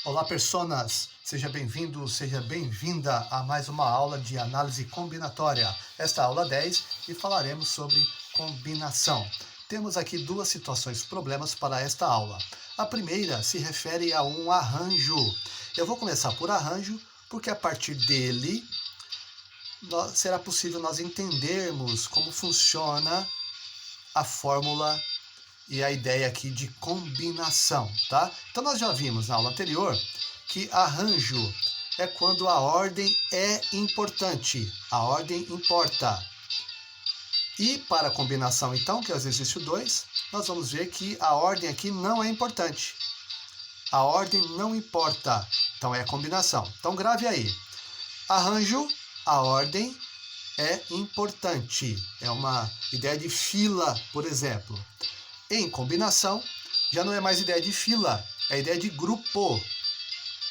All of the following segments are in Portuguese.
Olá, personas! Seja bem-vindo, seja bem-vinda a mais uma aula de análise combinatória. Esta é a aula 10 e falaremos sobre combinação. Temos aqui duas situações, problemas para esta aula. A primeira se refere a um arranjo. Eu vou começar por arranjo, porque a partir dele será possível nós entendermos como funciona a fórmula e a ideia aqui de combinação, tá? Então nós já vimos na aula anterior que arranjo é quando a ordem é importante, a ordem importa. E para a combinação então, que é o exercício 2, nós vamos ver que a ordem aqui não é importante. A ordem não importa, então é a combinação. Então grave aí. Arranjo, a ordem é importante. É uma ideia de fila, por exemplo. Em combinação, já não é mais ideia de fila, é ideia de grupo,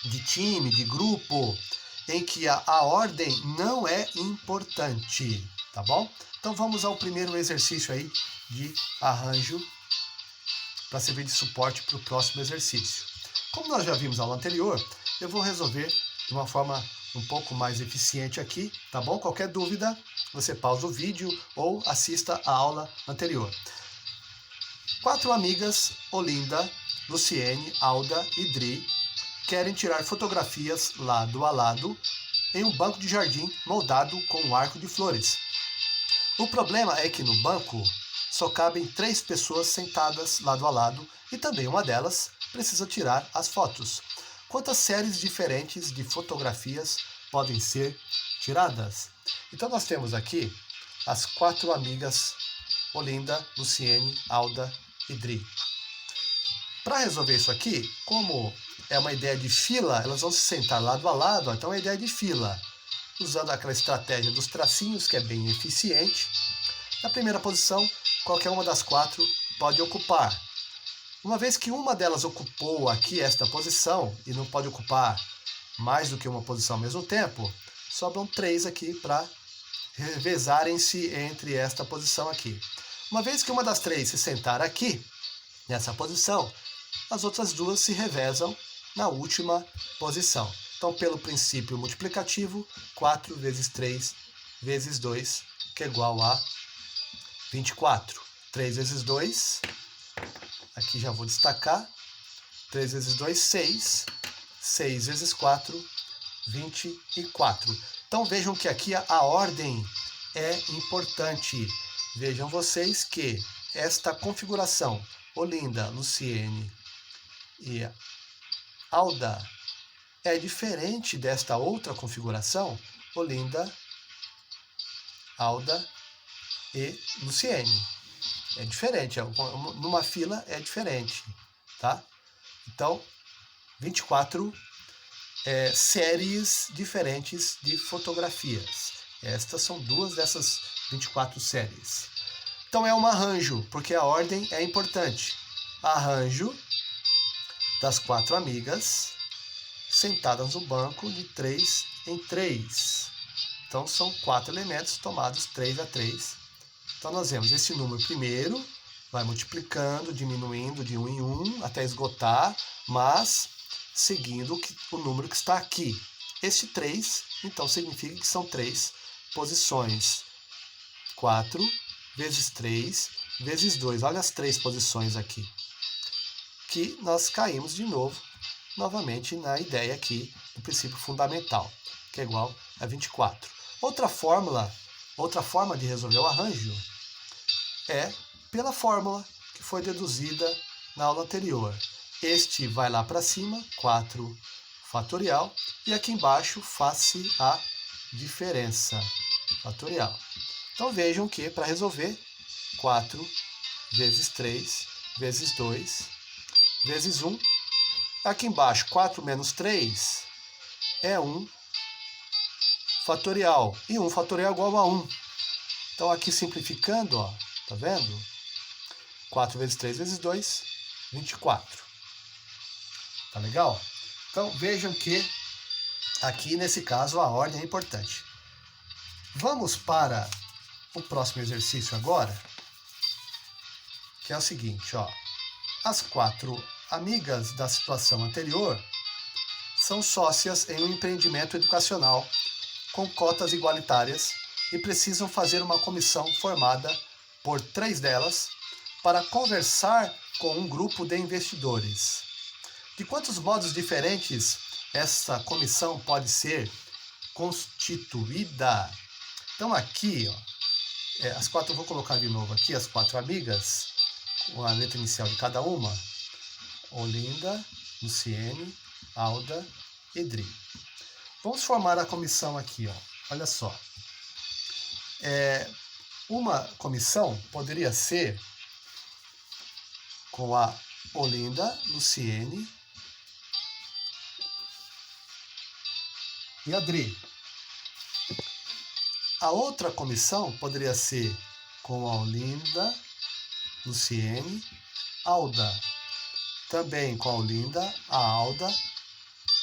de time, de grupo, em que a ordem não é importante, tá bom? Então vamos ao primeiro exercício aí de arranjo para servir de suporte para o próximo exercício. Como nós já vimos na aula anterior, eu vou resolver de uma forma um pouco mais eficiente aqui, tá bom? Qualquer dúvida, você pausa o vídeo ou assista a aula anterior. 4 amigas, Olinda, Luciene, Alda e Dri, querem tirar fotografias lado a lado em um banco de jardim moldado com um arco de flores. O problema é que no banco só cabem 3 pessoas sentadas lado a lado e também uma delas precisa tirar as fotos. Quantas séries diferentes de fotografias podem ser tiradas? Então nós temos aqui as 4 amigas, Olinda, Luciene, Alda e Dri. Para resolver isso aqui, como é uma ideia de fila, elas vão se sentar lado a lado, então é uma ideia de fila, usando aquela estratégia dos tracinhos, que é bem eficiente. Na primeira posição, qualquer uma das 4 pode ocupar. Uma vez que uma delas ocupou aqui esta posição, e não pode ocupar mais do que uma posição ao mesmo tempo, sobram 3 aqui para revezarem-se entre esta posição aqui. Uma vez que uma das 3 se sentar aqui, nessa posição, as outras 2 se revezam na última posição. Então, pelo princípio multiplicativo, 4 vezes 3 vezes 2, que é igual a 24. 3 vezes 2, aqui já vou destacar, 3 vezes 2, 6. 6 vezes 4, 24. Então, vejam que aqui a ordem é importante. Vejam vocês que esta configuração, Olinda, Luciene e Alda, é diferente desta outra configuração, Olinda, Alda e Luciene. É diferente, numa fila é diferente, tá? Então, 24 séries diferentes de fotografias. Estas são 2 dessas 24 séries. Então é um arranjo, porque a ordem é importante. Arranjo das 4 amigas sentadas no banco de 3 em 3. Então são 4 elementos tomados 3 a 3. Então nós vemos esse número primeiro, vai multiplicando, diminuindo de 1 em 1 até esgotar, mas seguindo o número que está aqui. Este 3, então, significa que são 3 posições. 4 vezes 3 vezes 2. Olha as 3 posições aqui. Que nós caímos de novo, novamente, na ideia aqui do princípio fundamental, que é igual a 24. Outra forma de resolver o arranjo é pela fórmula que foi deduzida na aula anterior. Este vai lá para cima, 4 fatorial, e aqui embaixo faz-se a diferença fatorial. Então vejam que para resolver, 4 vezes 3 vezes 2 vezes 1. Aqui embaixo, 4 menos 3 é 1 fatorial. E 1 fatorial é igual a 1. Então aqui simplificando, ó, tá vendo? 4 vezes 3 vezes 2, 24. Tá legal? Então vejam que aqui nesse caso a ordem é importante. Vamos para o próximo exercício agora, que é o seguinte, ó. As 4 amigas da situação anterior são sócias em um empreendimento educacional com cotas igualitárias e precisam fazer uma comissão formada por 3 delas para conversar com um grupo de investidores. De quantos modos diferentes essa comissão pode ser constituída? Então aqui, ó, as 4, eu vou colocar de novo aqui, as 4 amigas, com a letra inicial de cada uma: Olinda, Luciene, Alda e Dri. Vamos formar a comissão aqui, ó. Olha só. Uma comissão poderia ser com a Olinda, Luciene e a Dri. A outra comissão poderia ser com a Olinda, Luciene, Alda. Também com a Olinda, a Alda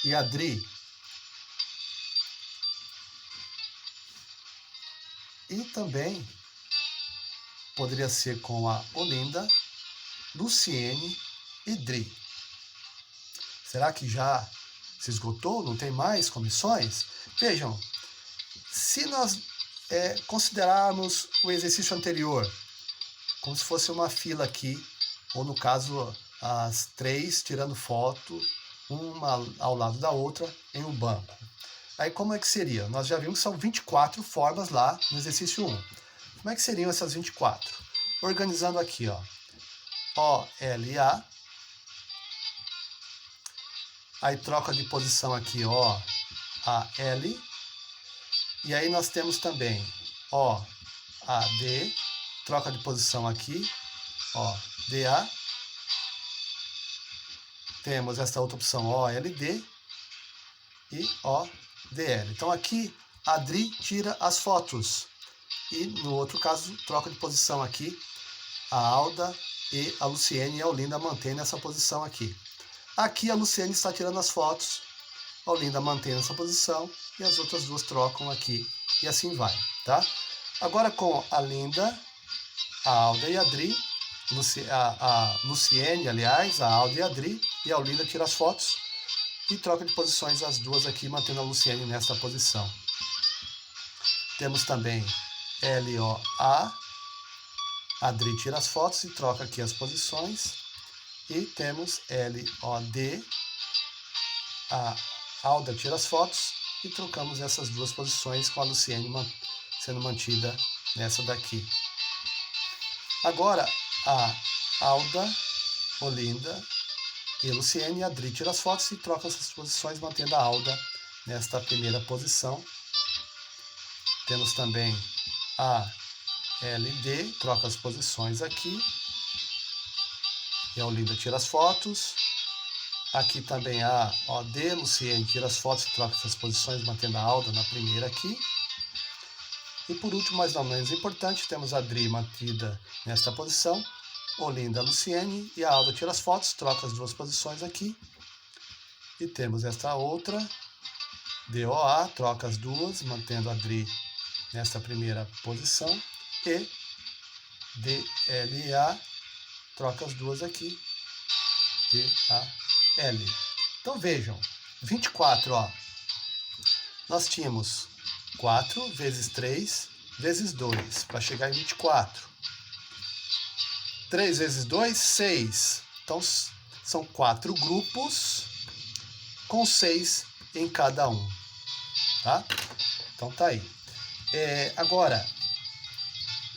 e a Dri. E também poderia ser com a Olinda, Luciene e Dri. Será que já se esgotou? Não tem mais comissões? Vejam, se nós considerarmos o exercício anterior como se fosse uma fila aqui, ou no caso as 3 tirando foto, uma ao lado da outra, em um banco. Aí como é que seria? Nós já vimos que são 24 formas lá no exercício 1. Como é que seriam essas 24? Organizando aqui, ó. OLA. Aí troca de posição aqui, OAL. E aí nós temos também OAD. Troca de posição aqui, ODA. Temos essa outra opção, OLD e ODL. Então aqui a Dri tira as fotos. E no outro caso, troca de posição aqui, a Alda e a Luciene e a Olinda mantém nessa posição aqui. Aqui a Luciene está tirando as fotos, a Olinda mantém essa posição e as outras duas trocam aqui e assim vai, tá? Agora com a Linda, a Alda e a Dri, a Luciene, aliás, a Alda e a Dri, e a Olinda tira as fotos e troca de posições as duas aqui, mantendo a Luciene nesta posição. Temos também LOA, a Dri tira as fotos e troca aqui as posições. E temos LOD, a Alda tira as fotos e trocamos essas duas posições com a Luciene sendo mantida nessa daqui. Agora a Alda, Olinda e a Luciene e a Dri tira as fotos e troca essas posições, mantendo a Alda nesta primeira posição. Temos também a LD, troca as posições aqui. E a Olinda tira as fotos. Aqui também a OD, Luciene tira as fotos e troca essas posições, mantendo a Alda na primeira aqui. E por último, mas não menos importante, temos a Dri mantida nesta posição. Olinda, Luciene e a Alda tira as fotos, troca as duas posições aqui. E temos esta outra, DOA, troca as duas, mantendo a Dri nesta primeira posição. E DLA, troca as duas aqui, DAL. Então vejam, 24, ó. Nós tínhamos 4 vezes 3 vezes 2, para chegar em 24. 3 vezes 2, 6. Então são 4 grupos com 6 em cada um, tá? Então tá aí. Agora,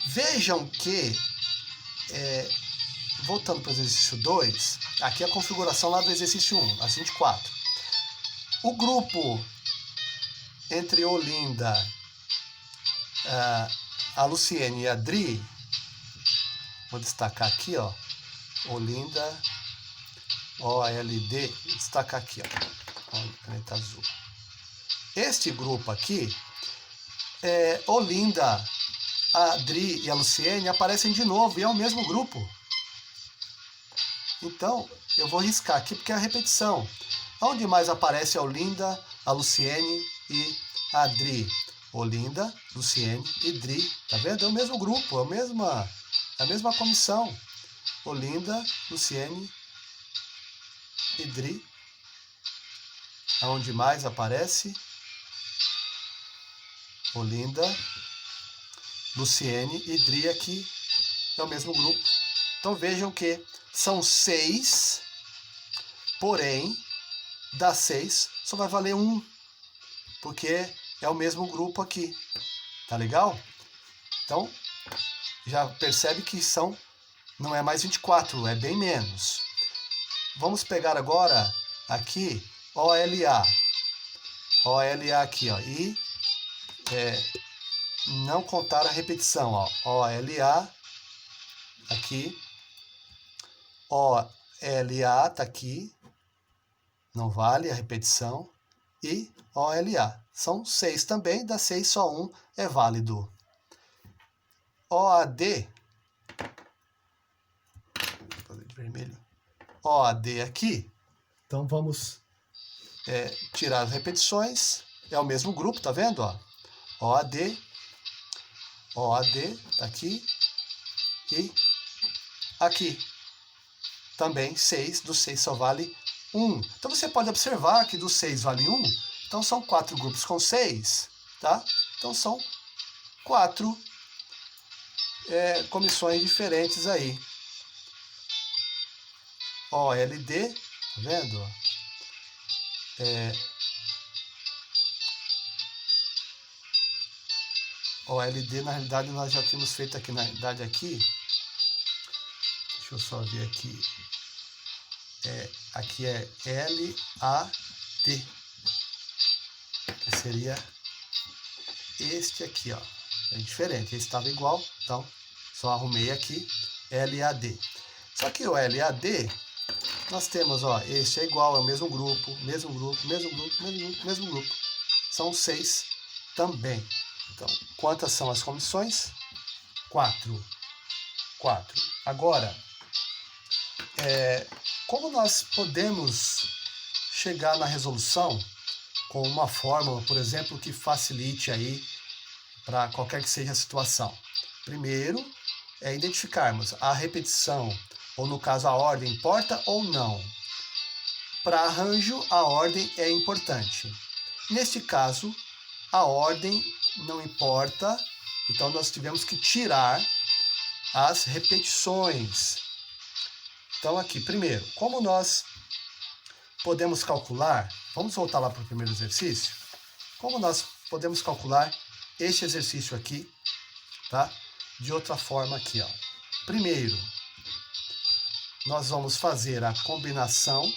vejam que, voltando para o exercício 2, aqui é a configuração lá do exercício 1, as 24. O grupo entre Olinda, a Luciene e a Dri, vou destacar aqui, ó, Olinda, OLD, destacar aqui, ó, caneta azul. Este grupo aqui, Olinda, a Dri e a Luciene aparecem de novo, e é o mesmo grupo. Então, eu vou riscar aqui porque é a repetição. Onde mais aparece a Olinda, a Luciene e a Dri? Olinda, Luciene e Dri. Tá vendo? É o mesmo grupo, é a mesma comissão. Olinda, Luciene e Dri. Onde mais aparece? Olinda, Luciene e Dri aqui é o mesmo grupo. Então vejam que são 6, porém, das 6 só vai valer 1, porque é o mesmo grupo aqui. Tá legal? Então, já percebe que não é mais 24, é bem menos. Vamos pegar agora aqui OLA. OLA aqui, ó, e não contar a repetição, ó. OLA aqui, OLA tá aqui, não vale a repetição, e OLA. São 6 também, das 6 só 1 é válido. OAD, de vermelho, OAD aqui, então vamos tirar as repetições, é o mesmo grupo, tá vendo? Ó? OAD, tá aqui, e aqui, também 6, do 6 só vale 1. Então você pode observar que do 6 vale 1, então são 4 grupos com 6, tá? Então são 4 comissões diferentes aí. OLD, tá vendo? OLD, na realidade, nós já tínhamos feito aqui, na realidade, aqui. Deixa eu só ver aqui. Aqui é LAD, que seria este aqui, ó. É diferente, esse estava igual, então só arrumei aqui LAD. Só que o LAD, nós temos, ó, este é igual, é o mesmo grupo, mesmo grupo, mesmo grupo, mesmo grupo, mesmo grupo. São 6 também. Então, quantas são as comissões? 4. Agora, como nós podemos chegar na resolução com uma fórmula, por exemplo, que facilite aí para qualquer que seja a situação? Primeiro, identificarmos a repetição, ou no caso a ordem, importa ou não. Para arranjo, a ordem é importante. Neste caso, a ordem não importa, então nós tivemos que tirar as repetições. Então aqui, primeiro, como nós podemos calcular, vamos voltar lá para o primeiro exercício, como nós podemos calcular este exercício aqui, tá? De outra forma aqui, ó. Primeiro, nós vamos fazer a combinação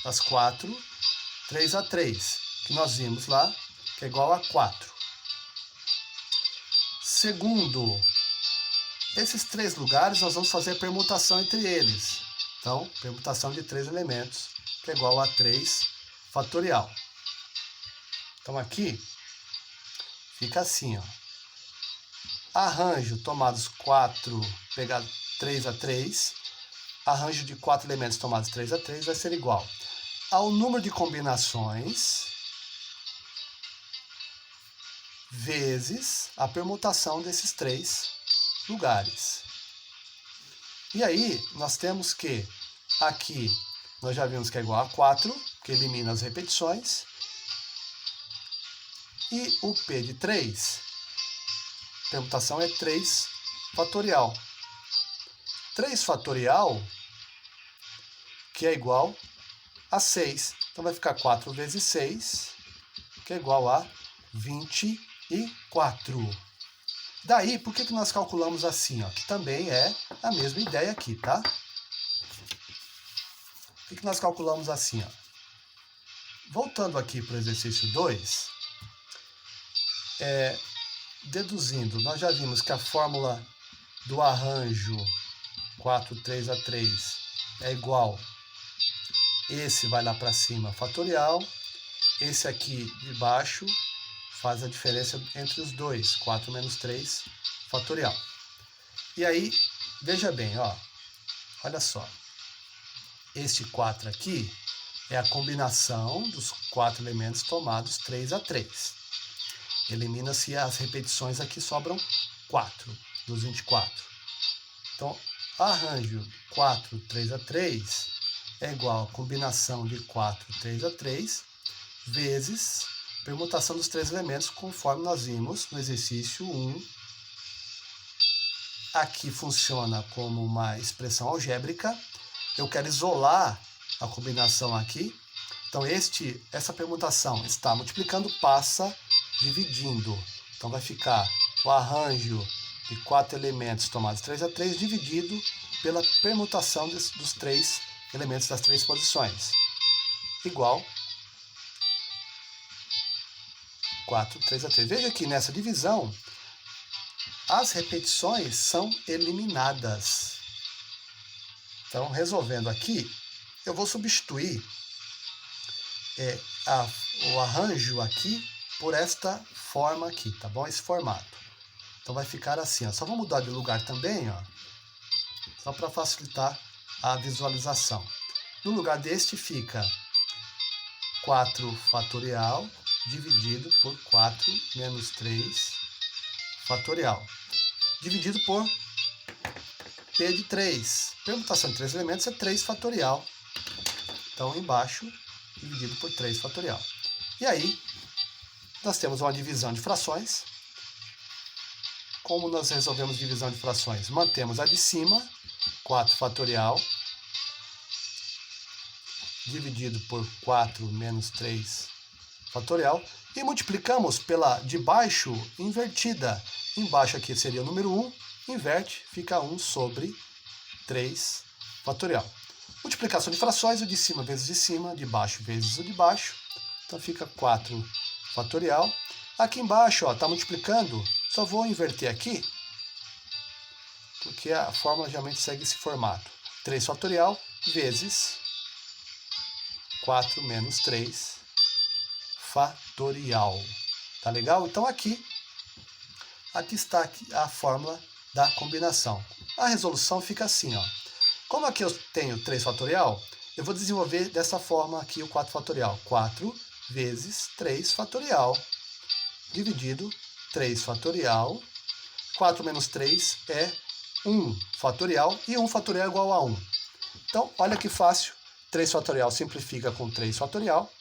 das 4, 3 a 3, que nós vimos lá, que é igual a 4. Segundo, esses 3 lugares nós vamos fazer a permutação entre eles. Então, permutação de 3 elementos, que é igual a 3 fatorial. Então aqui fica assim, ó. Arranjo tomados 4, pegado 3 a 3, arranjo de 4 elementos tomados 3 a 3 vai ser igual ao número de combinações vezes a permutação desses 3 lugares. E aí, nós temos que aqui, nós já vimos que é igual a 4, que elimina as repetições, e o P de 3, permutação é 3 fatorial. 3 fatorial, que é igual a 6. Então vai ficar 4 vezes 6, que é igual a 24. Daí, por que nós calculamos assim? Ó? Que também é a mesma ideia aqui, tá? Por que nós calculamos assim? Ó? Voltando aqui para o exercício 2, deduzindo, nós já vimos que a fórmula do arranjo 4, 3 a 3 é igual, esse vai lá para cima, fatorial, esse aqui de baixo faz a diferença entre os dois, 4 menos 3, fatorial. E aí, veja bem, ó, olha só, este 4 aqui é a combinação dos 4 elementos tomados 3 a 3. Elimina-se as repetições, aqui sobram 4 dos 24. Então, arranjo 4, 3 a 3 é igual a combinação de 4, 3 a 3, vezes permutação dos três elementos, conforme nós vimos no exercício 1. Aqui funciona como uma expressão algébrica. Eu quero isolar a combinação aqui. Então, essa permutação está multiplicando, passa dividindo. Então, vai ficar o arranjo de 4 elementos tomados 3 a 3 dividido pela permutação dos 3 elementos das 3 posições. Igual 4, 3 a 3. Veja que nessa divisão, as repetições são eliminadas. Então, resolvendo aqui, eu vou substituir o arranjo aqui por esta forma aqui, tá bom? Esse formato. Então, vai ficar assim, ó. Só vou mudar de lugar também, ó, só para facilitar a visualização. No lugar deste fica 4 fatorial dividido por 4 menos 3 fatorial, dividido por P de 3. Permutação de 3 elementos é 3 fatorial. Então, embaixo, dividido por 3 fatorial. E aí, nós temos uma divisão de frações. Como nós resolvemos divisão de frações? Mantemos a de cima, 4 fatorial, dividido por 4 menos 3 fatorial, e multiplicamos pela de baixo invertida. Embaixo aqui seria o número 1, inverte, fica 1 sobre 3 fatorial. Multiplicação de frações, o de cima vezes o de cima, de baixo vezes o de baixo. Então fica 4 fatorial. Aqui embaixo está multiplicando, só vou inverter aqui, porque a fórmula geralmente segue esse formato. 3 fatorial vezes 4 menos 3 fatorial. Tá legal? Então aqui está a fórmula da combinação. A resolução fica assim, ó. Como aqui eu tenho 3 fatorial, eu vou desenvolver dessa forma aqui o 4 fatorial. 4 vezes 3 fatorial, dividido 3 fatorial. 4 menos 3 é 1 fatorial, e 1 fatorial é igual a 1. Então, olha que fácil. 3 fatorial simplifica com 3 fatorial.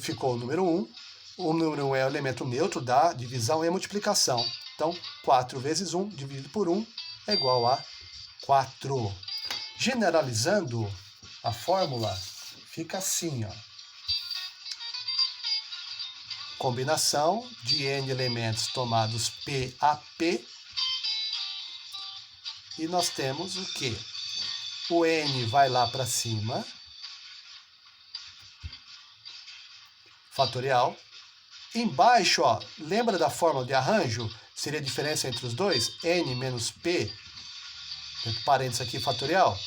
Ficou o número 1. O número 1 é o elemento neutro da divisão e multiplicação. Então, 4 vezes 1 dividido por 1 é igual a 4. Generalizando a fórmula, fica assim, ó. Combinação de n elementos tomados P a P. E nós temos o quê? O n vai lá para cima, fatorial. Embaixo, ó, lembra da fórmula de arranjo? Seria a diferença entre os dois? N menos P, entre parênteses aqui, fatorial.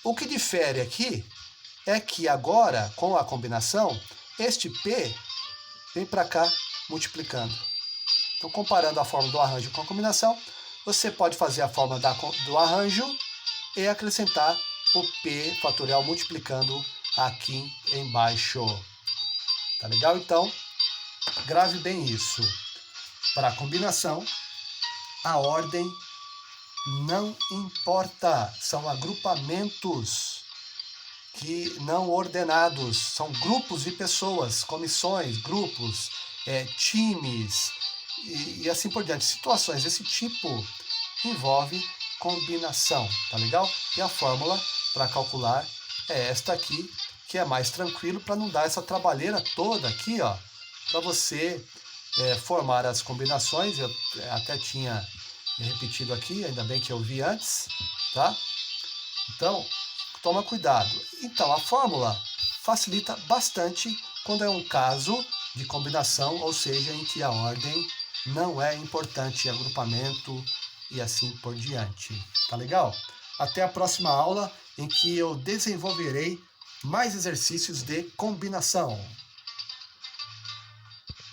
O que difere aqui é que agora, com a combinação, este P vem para cá multiplicando. Então, comparando a fórmula do arranjo com a combinação, você pode fazer a fórmula do arranjo e acrescentar o P fatorial multiplicando aqui embaixo. Tá legal? Então, grave bem isso. Para a combinação, a ordem não importa. São agrupamentos que não ordenados. São grupos de pessoas, comissões, grupos, times e assim por diante. Situações desse tipo envolve combinação, tá legal? E a fórmula para calcular é esta aqui, que é mais tranquilo para não dar essa trabalheira toda aqui, ó, para você formar as combinações. Eu até tinha repetido aqui, ainda bem que eu vi antes, tá? Então, toma cuidado. Então, a fórmula facilita bastante quando é um caso de combinação, ou seja, em que a ordem não é importante, agrupamento e assim por diante. Tá legal? Até a próxima aula, em que eu desenvolverei mais exercícios de combinação.